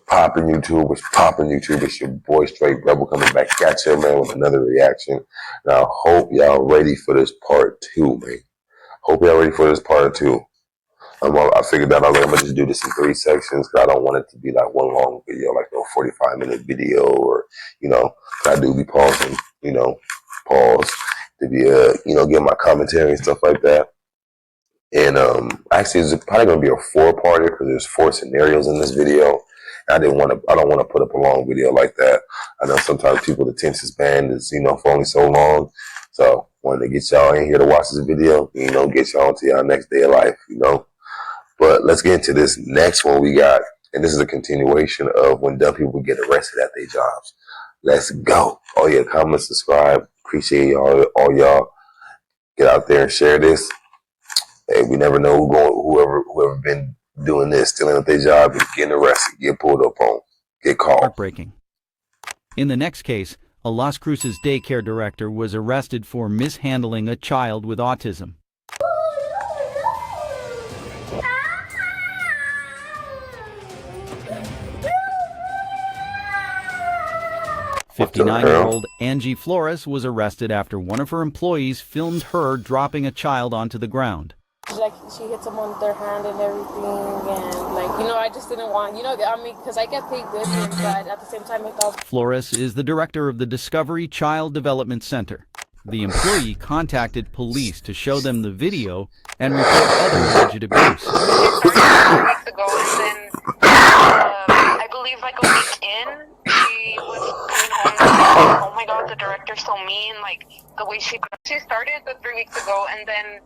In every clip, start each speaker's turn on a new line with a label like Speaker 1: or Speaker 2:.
Speaker 1: Popping YouTube, what's popping YouTube? It's your boy Straight Rebel coming back at you, man, with another reaction. And I hope y'all ready for this part two, man. Hope y'all ready for this part two. I figured out I'm gonna just do this in 3 sections because I don't want it to be like one long video, like no 45-minute video, or I do be pausing, pause to be get my commentary and stuff like that. And actually, it's probably gonna be a 4-parter because there's 4 scenarios in this video. I don't want to put up a long video like that. I know sometimes people's attention span is for only so long. So wanted to get y'all in here to watch this video, get y'all into y'all next day of life, But let's get into this next one we got, and this is a continuation of when dumb people get arrested at their jobs. Let's go. Oh yeah, comment, subscribe. Appreciate y'all. All y'all get out there and share this. Hey, we never know whoever been doing this, stealing at their job, and getting arrested, get pulled up on, get caught.
Speaker 2: Heartbreaking. In the next case, a Las Cruces daycare director was arrested for mishandling a child with autism. "59-year-old Angie Flores was arrested after one of her employees filmed her dropping a child onto the ground.
Speaker 3: Like, she hit someone with their hand and everything, and I just didn't want, because I get paid good, but at the same time I thought...
Speaker 2: Flores is the director of the Discovery Child Development Center. The employee contacted police to show them the video and report other alleged abuse.
Speaker 4: Weeks ago, and then I believe like a week in, she was coming home and like, oh my god, the director's so mean, like the way she started the 3 weeks ago, and then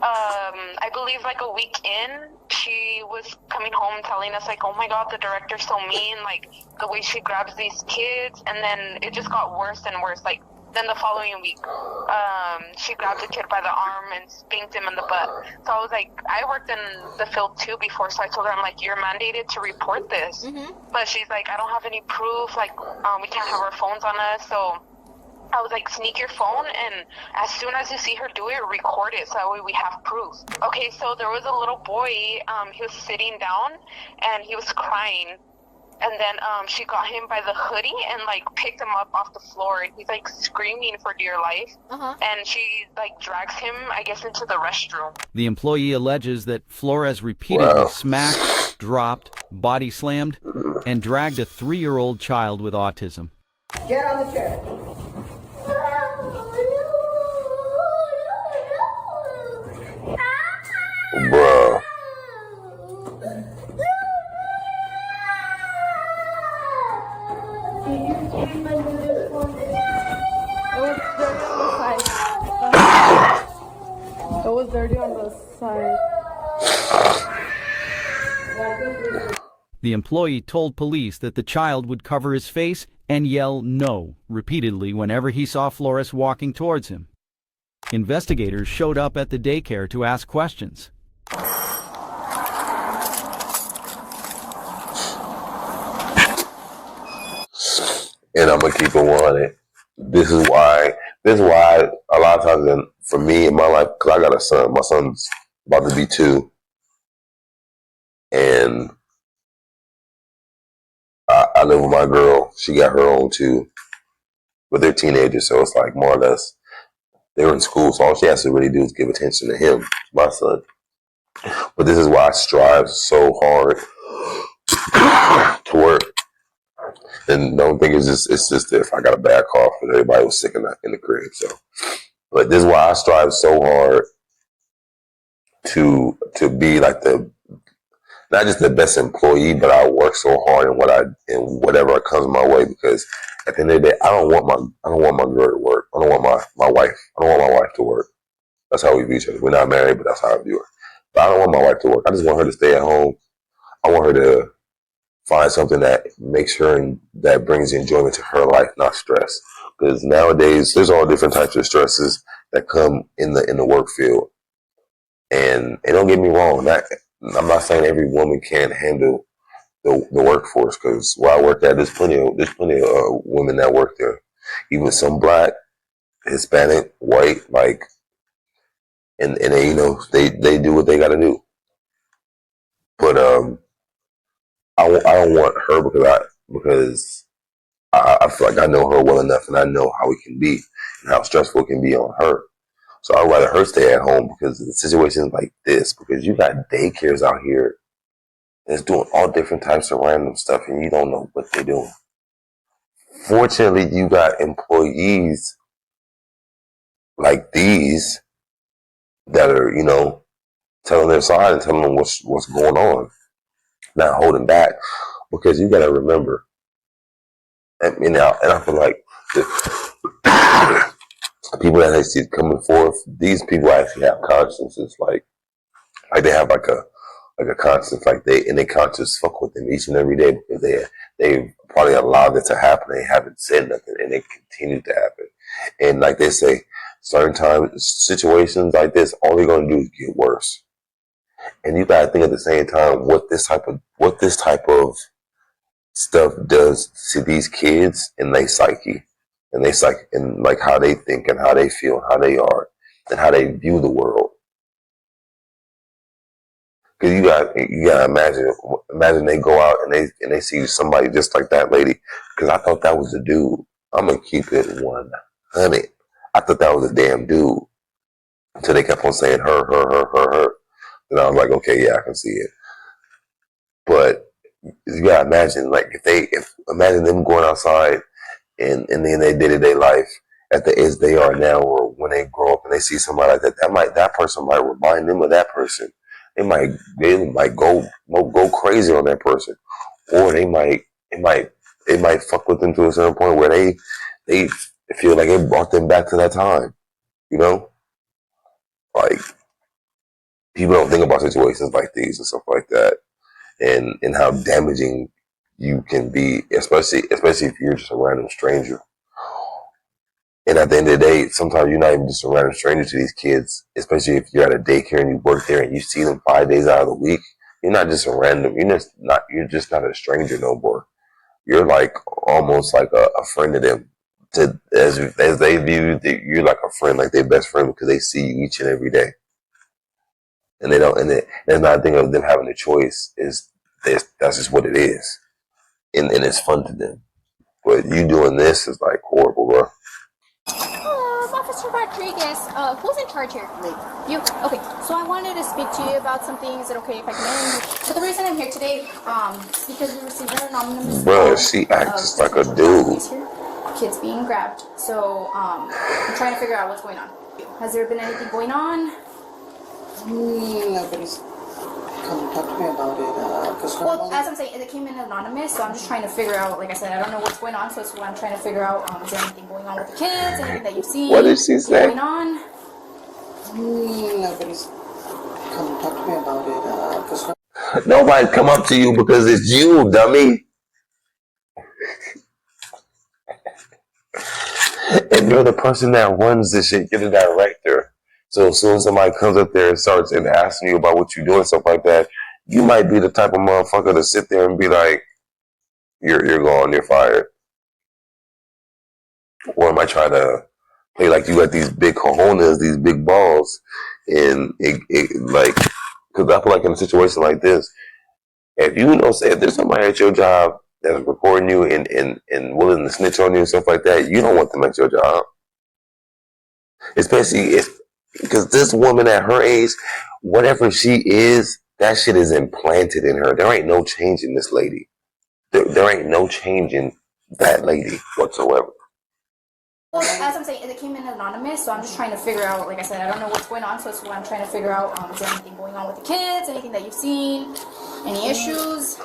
Speaker 4: I believe like a week in, she was coming home telling us like, oh my god, the director's so mean, like the way she grabs these kids, and then it just got worse and worse. Like then the following week, she grabbed the kid by the arm and spanked him in the butt. So I was like, I worked in the field too before, so I told her, I'm like, you're mandated to report this. But she's like, I don't have any proof, like we can't have our phones on us. So I was like, sneak your phone, and as soon as you see her do it, record it so that way we have proof. Okay, so there was a little boy, he was sitting down and he was crying. And then she got him by the hoodie and like picked him up off the floor, and he's like screaming for dear life. And she like drags him, I guess, into the restroom.
Speaker 2: The employee alleges that Flores repeatedly smacked, dropped, body slammed, and dragged a 3-year-old child with autism.
Speaker 5: Get on the chair.
Speaker 1: Bruh.
Speaker 3: It was dirty on the side.
Speaker 2: The employee told police that the child would cover his face and yell "no" repeatedly whenever he saw Flores walking towards him. Investigators showed up at the daycare to ask questions.
Speaker 1: And I'm gonna keep it 100. This is why a lot of times, for me in my life, because I got a son. My son's about to be 2, and I live with my girl. She got her own too, but they're teenagers, so it's like more or less they're in school. So all she has to really do is give attention to him, my son. But this is why I strive so hard to work. And don't think it's just if I got a bad cough and everybody was sick in the crib. So, but this is why I strive so hard to be like not just the best employee, but I work so hard in whatever comes my way, because at the end of the day, I don't want my girl to work. I don't want my wife. I don't want my wife to work. That's how we view each other. We're not married, but that's how I view her. But I don't want my wife to work. I just want her to stay at home. I want her to find something that makes her and that brings enjoyment to her life, not stress. Because nowadays there's all different types of stresses that come in the work field. And don't get me wrong, I'm not saying every woman can't handle the workforce, because where I work at, there's plenty of women that work there, even some Black, Hispanic, white, like, and they they do what they got to do. But I don't want her because I feel like I know her well enough, and I know how it can be and how stressful it can be on her. So I'd rather her stay at home because of the situations like this. Because you got daycares out here that's doing all different types of random stuff, and you don't know what they're doing. Fortunately, you got employees like these that are, telling their side and telling them what's going on, not holding back. Because you got to remember, and I feel like the people that I see coming forth, these people actually have consciences, like they have like a conscience, like they conscience fuck with them each and every day because they probably allowed it to happen. They haven't said nothing, and it continues to happen. And like they say, certain times, situations like this, all they're gonna do is get worse. And you gotta think at the same time what this type of stuff does to these kids and their psyche, and like how they think and how they feel, how they are, and how they view the world. Because you gotta imagine they go out and they see somebody just like that lady. Because I thought that was a dude. I'm gonna keep it 100. I thought that was a damn dude until they kept on saying her. And I was like, okay, yeah, I can see it. But you gotta imagine, like, imagine them going outside and in their day-to-day life at the age they are now, or when they grow up and they see somebody like that person might remind them of that person. They might go crazy on that person, or they might fuck with them to a certain point where they feel like it brought them back to that time. Like, people don't think about situations like these and stuff like that, and how damaging you can be, especially if you're just a random stranger. And at the end of the day, sometimes you're not even just a random stranger to these kids, especially if you're at a daycare and you work there and you see them 5 days out of the week. You're not just a random. You're just not a stranger no more. You're like almost like a friend to them. As they view you, you're like a friend, like their best friend, because they see you each and every day. And they don't. And there's not a thing of them having a choice. That's just what it is, and it's fun to them. But you doing this is like horrible, bro.
Speaker 5: Officer Rodriguez, who's in charge here? Me. You? Okay, so I wanted to speak to you about some things. Is it okay if I come in? So the reason I'm here today, is because we received an anonymous
Speaker 1: Bro, she acts just like a dude.
Speaker 5: Kids being grabbed. So, I'm trying to figure out what's going on. Has there been anything going on?
Speaker 6: Nobody's come and talk to me about it.
Speaker 5: Well, as I'm saying, it came in anonymous, so I'm just trying to figure out, like I said, I don't know what's going on, so that's why I'm trying to figure out, is there anything going on with the kids, anything that you've seen?
Speaker 1: What did she say?
Speaker 5: Going on?
Speaker 6: Nobody's come and talk to me about it.
Speaker 1: Nobody come up to you because it's you, dummy. And you're the person that runs this shit. You're the director. So as soon as somebody comes up there and starts and asking you about what you're doing, stuff like that, you might be the type of motherfucker to sit there and be like, "You're gone. You're fired." Or am I trying to play like you got these big cojones, these big balls, and it like, because I feel like in a situation like this, if if there's somebody at your job that's recording you and willing to snitch on you and stuff like that, you don't want them at your job. Especially because this woman at her age, whatever she is, that shit is implanted in her. There ain't no change in this lady. There ain't no change in that lady whatsoever.
Speaker 5: Well, as I'm saying, it came in anonymous, so I'm just trying to figure out, like I said, I don't know what's going on, so that's why I'm trying to figure out, is there anything going on with the kids, anything that you've seen, any issues?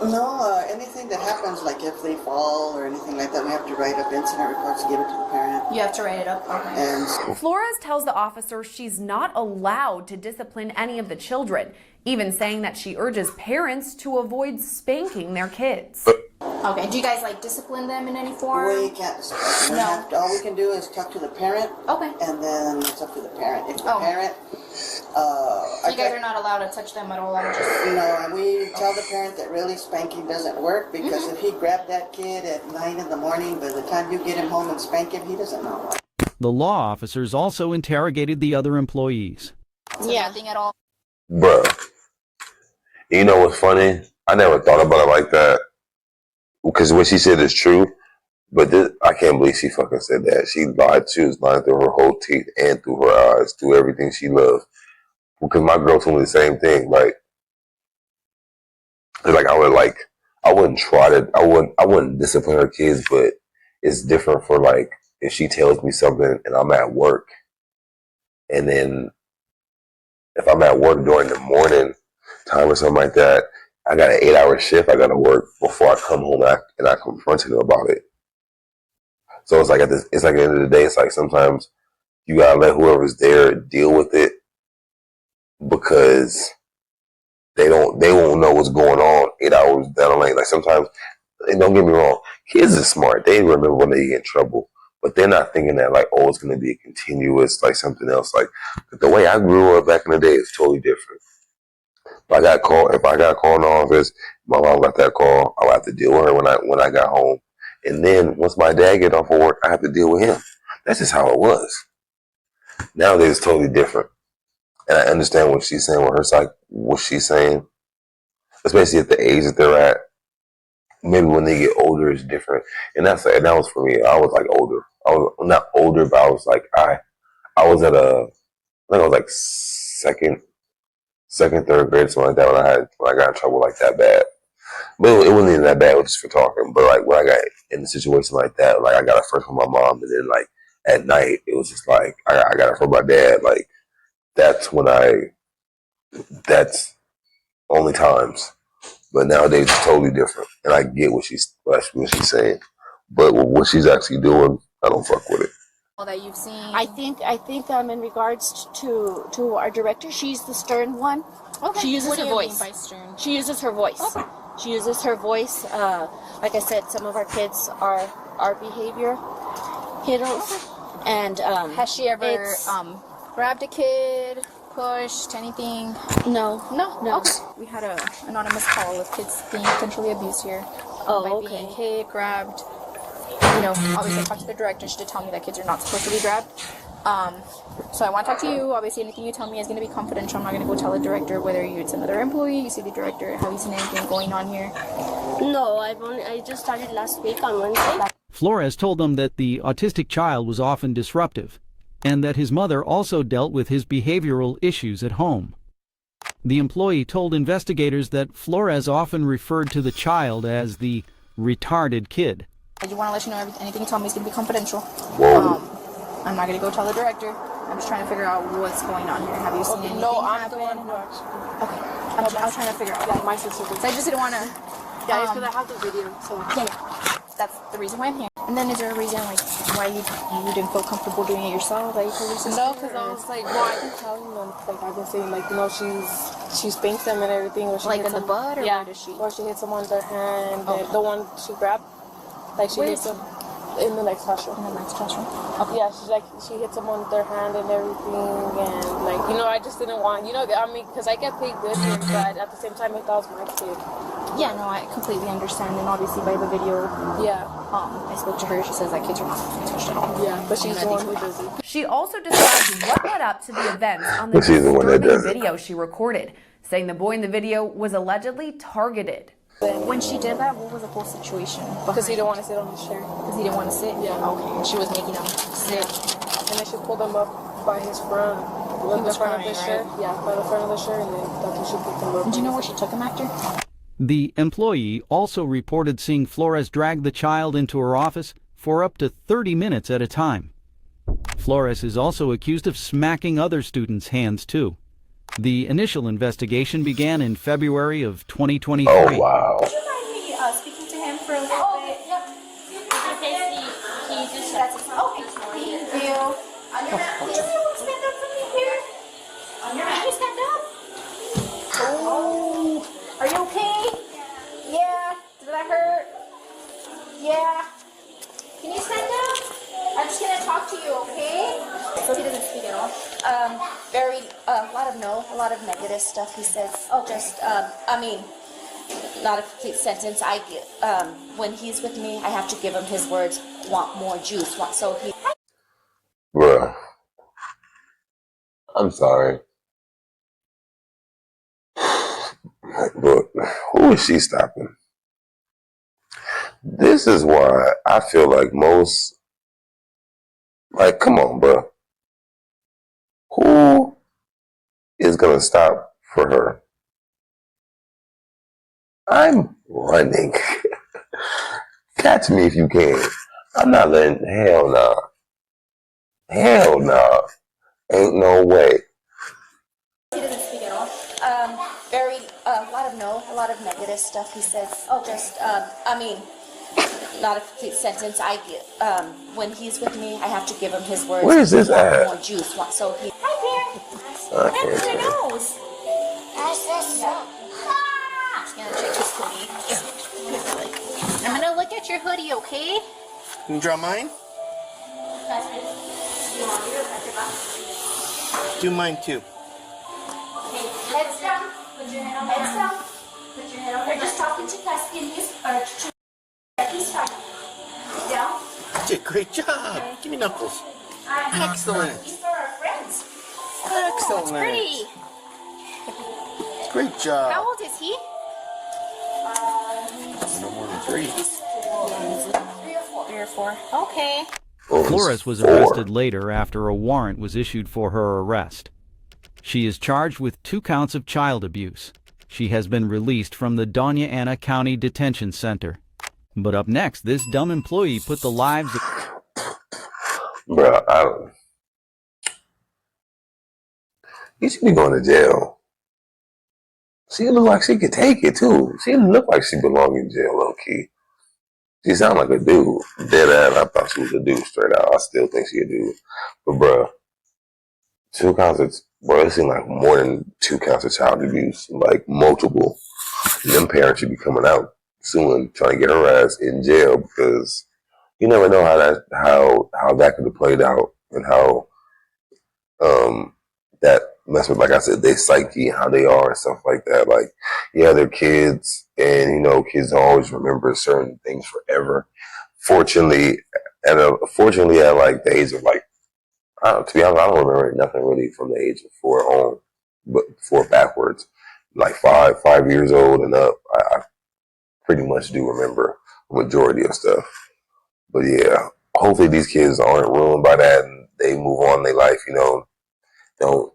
Speaker 6: No, anything that happens, like if they fall or anything like that, we have to write up incident reports to give it to the parent.
Speaker 5: You have to write it up, okay.
Speaker 6: And
Speaker 7: Flores tells the officer she's not allowed to discipline any of the children, even saying that she urges parents to avoid spanking their kids.
Speaker 5: Okay, do you guys discipline them in any form?
Speaker 6: we can't discuss.
Speaker 5: No.
Speaker 6: All we can do is talk to the parent.
Speaker 5: Okay.
Speaker 6: And then it's up to the parent. If the
Speaker 5: Oh.
Speaker 6: parent,
Speaker 5: So you guys are not allowed to touch them at all? Just...
Speaker 6: and we tell the parent that really spanking doesn't work because if he grabbed that kid at 9 in the morning, by the time you get him home and spank him, he doesn't know.
Speaker 2: The law officers also interrogated the other employees.
Speaker 5: So nothing at all?
Speaker 1: Bruh. You know what's funny? I never thought about it like that because what she said is true. But this, I can't believe she fucking said that. She lied. She was lying through her whole teeth and through her eyes, through everything she loved. Because my girl told me the same thing. Like I wouldn't try to, I wouldn't discipline her kids, but it's different for like if she tells me something and I'm at work, and then if I'm at work during the morning time or something like that, I got an 8-hour shift. I got to work before I come home and I confronted her about it. So it's like it's like at the end of the day, it's like sometimes you gotta let whoever's there deal with it because they won't know what's going on 8 hours down the lane. Like sometimes, and don't get me wrong, kids are smart. They remember when they get in trouble, but they're not thinking that like, oh, it's gonna be a continuous like something else. Like the way I grew up back in the day is totally different. If I got called in the office, my mom got that call, I'll have to deal with her when I got home. And then once my dad get off of work, I have to deal with him. That's just how it was. Nowadays it's totally different. And I understand what she's saying with her side, what she's saying, especially at the age that they're at. Maybe when they get older, it's different. And that was for me. I was like older. I was not older, but I was like I was at I think I was like second, third grade, something like that when I got in trouble like that bad. But it wasn't even that bad. It was just for talking. But like when I got in a situation like that, like I got it first from my mom, and then like at night, it was just like I got it from my dad. Like that's that's only times. But nowadays it's totally different, and I get what she's saying. But what she's actually doing, I don't fuck with it.
Speaker 5: That you've seen.
Speaker 3: I think in regards to our director, she's the stern one.
Speaker 5: Okay.
Speaker 3: She uses
Speaker 5: what
Speaker 3: her
Speaker 5: do you
Speaker 3: voice.
Speaker 5: mean by stern?
Speaker 3: She uses her voice.
Speaker 5: Okay.
Speaker 3: She uses her voice. Like I said, some of our kids are behavior hitters, and
Speaker 5: Has she ever grabbed a kid, pushed anything?
Speaker 3: No.
Speaker 5: Okay. We had an anonymous call of kids being potentially abused here.
Speaker 3: Oh,
Speaker 5: by being
Speaker 3: okay.
Speaker 5: hit, grabbed. You know, obviously I talked to the director. She did tell me that kids are not supposed to be grabbed. So I want to talk to you. Obviously, anything you tell me is going to be confidential. I'm not going to go tell the director whether it's another employee, you see the director, have you seen anything going on here?
Speaker 3: No, I just started last week on Wednesday.
Speaker 2: Flores told them that the autistic child was often disruptive, and that his mother also dealt with his behavioral issues at home. The employee told investigators that Flores often referred to the child as the retarded kid.
Speaker 5: I just want to let you know anything you tell me is going to be confidential.
Speaker 1: Whoa.
Speaker 5: I'm not going to go tell the director. I'm just trying to figure out what's going on here. Have you seen anything
Speaker 3: I'm the
Speaker 5: happen?
Speaker 3: one who actually.
Speaker 5: Okay. I was trying to figure out.
Speaker 3: Yeah, my sister did.
Speaker 5: So I just didn't want to.
Speaker 3: Yeah, it's because I have the video. So
Speaker 5: Yeah. That's the reason why I'm here. And then is there a reason like why you didn't feel comfortable doing it yourself? That you told your sister?
Speaker 3: no, because I was like, well, I've been telling them, like I've been saying, like she spanks them and everything. Or she
Speaker 5: Like
Speaker 3: hits
Speaker 5: in the
Speaker 3: them,
Speaker 5: butt, or
Speaker 3: yeah,
Speaker 5: where does she?
Speaker 3: or she hits them on their hand.
Speaker 5: Okay.
Speaker 3: The one she grabbed, like she
Speaker 5: Where
Speaker 3: hits
Speaker 5: is
Speaker 3: them in the next classroom.
Speaker 5: In the next classroom.
Speaker 3: Okay. Yeah, she hits them on their hand and everything, and like I just didn't want because I get paid good here, but at the same time, if that was my kid.
Speaker 5: Yeah, no, I completely understand, and obviously by the video,
Speaker 3: Yeah,
Speaker 5: I spoke to her. She says that kids are not supposed to be touched at all.
Speaker 3: yeah, but she's the one who does it.
Speaker 7: She also described what led up to the events on the
Speaker 1: She's the one that
Speaker 7: disturbing
Speaker 1: does it.
Speaker 7: video she recorded, saying the boy in the video was allegedly targeted.
Speaker 5: When she did that, what was the whole situation?
Speaker 3: Because he didn't want to sit on his chair.
Speaker 5: Because he didn't want to sit?
Speaker 3: Yeah.
Speaker 5: Okay, and she was making him sit.
Speaker 3: And then she pulled him up by his front,
Speaker 5: He was
Speaker 3: the front
Speaker 5: crying,
Speaker 3: of his shirt.
Speaker 5: right?
Speaker 3: Yeah, by the front of the shirt, and then that's when she picked him up.
Speaker 5: Do you know where she took him after?
Speaker 2: The employee also reported seeing Flores drag the child into her office for up to 30 minutes at a time. Flores is also accused of smacking other students' hands too. The initial investigation began in February of 2023.
Speaker 1: Oh wow.
Speaker 5: Would you mind me speaking to him for a little bit? Okay, thank you. On your mat, please. Stand up for me here. On your mat, please stand up. Oh, are you okay? Yeah. Did that hurt? Yeah. Can you stand up? I'm just gonna talk to you, okay? So he doesn't speak at all.
Speaker 8: A lot of negative stuff he says. Not a complete sentence. When he's with me, I have to give him his words. Want more juice?
Speaker 1: Bruh. I'm sorry. But who Who is she stopping? This is why I feel like most, like, come on, bro. Who is going to stop for her? I'm running. Catch me if you can. I'm not letting, hell nah. Hell nah. Ain't no way.
Speaker 8: He doesn't speak at all. Very, a lot of negative stuff he says. Oh, just, I mean, not a complete sentence. When he's with me, I have to give him his words.
Speaker 1: Where is this at?
Speaker 8: More juice. So he.
Speaker 5: Hi, Bear. That's your nose. That's this. Just gonna check his hoodie. I'm gonna look at your hoodie, okay?
Speaker 9: Can you draw mine? Do mine too.
Speaker 5: Okay, heads down. Put your head on heads down. Put your head on. We're just talking to Tuscan. He's fine. Down.
Speaker 9: You did a great job. Give me knuckles. Excellent.
Speaker 5: These are our friends.
Speaker 9: Excellent.
Speaker 5: It's pretty.
Speaker 9: Great
Speaker 5: How
Speaker 9: job.
Speaker 5: old is he?
Speaker 9: No more than 3.
Speaker 5: 3 or 4. Okay.
Speaker 2: Flores was arrested later after a warrant was issued for her arrest. She is charged with 2 counts of child abuse. She has been released from the Doña Ana County Detention Center. But up next, this dumb employee put the lives of...
Speaker 1: Bro, you should be going to jail. She look like she could take it too. She look like she belong in jail, low key. She sound like a dude. Dead ass, I thought she was a dude straight out. I still think she a dude. But bro, 2 counts of, bro, it seems like more than 2 counts of child abuse. Like multiple. Them parents should be coming out soon trying to get her ass in jail because you never know how that could have played out and how that mess with, like I said, their psyche and how they are and stuff like that. Like, yeah, they're kids, and you know, kids don't always remember certain things forever. Fortunately, at like the age of like, to be honest, I don't remember nothing really from the age of 4 on, but 4 backwards, like 5 years old and up. I pretty much do remember the majority of stuff. But yeah, hopefully these kids aren't ruined by that and they move on in their life. You know, don't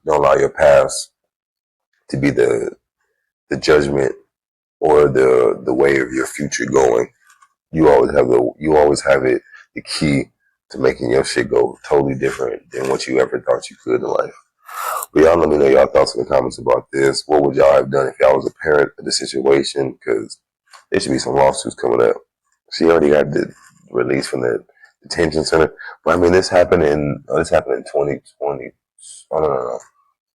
Speaker 1: allow your past to be the judgment or the way of your future going. You always have the key to making your shit go totally different than what you ever thought you could in life. But y'all let me know y'all thoughts in the comments about this. What would y'all have done if y'all was a parent of the situation? Because there should be some lawsuits coming up. She already got released from the detention center. But I mean, this happened in 2020. Oh no.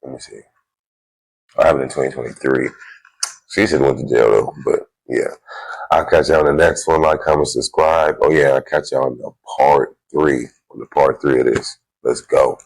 Speaker 1: Let me see. It happened in 2023. She should have went to jail though. But yeah, I'll catch y'all in the next one. Like, comment, subscribe. Oh yeah, I'll catch y'all on the part 3 of this. Let's go.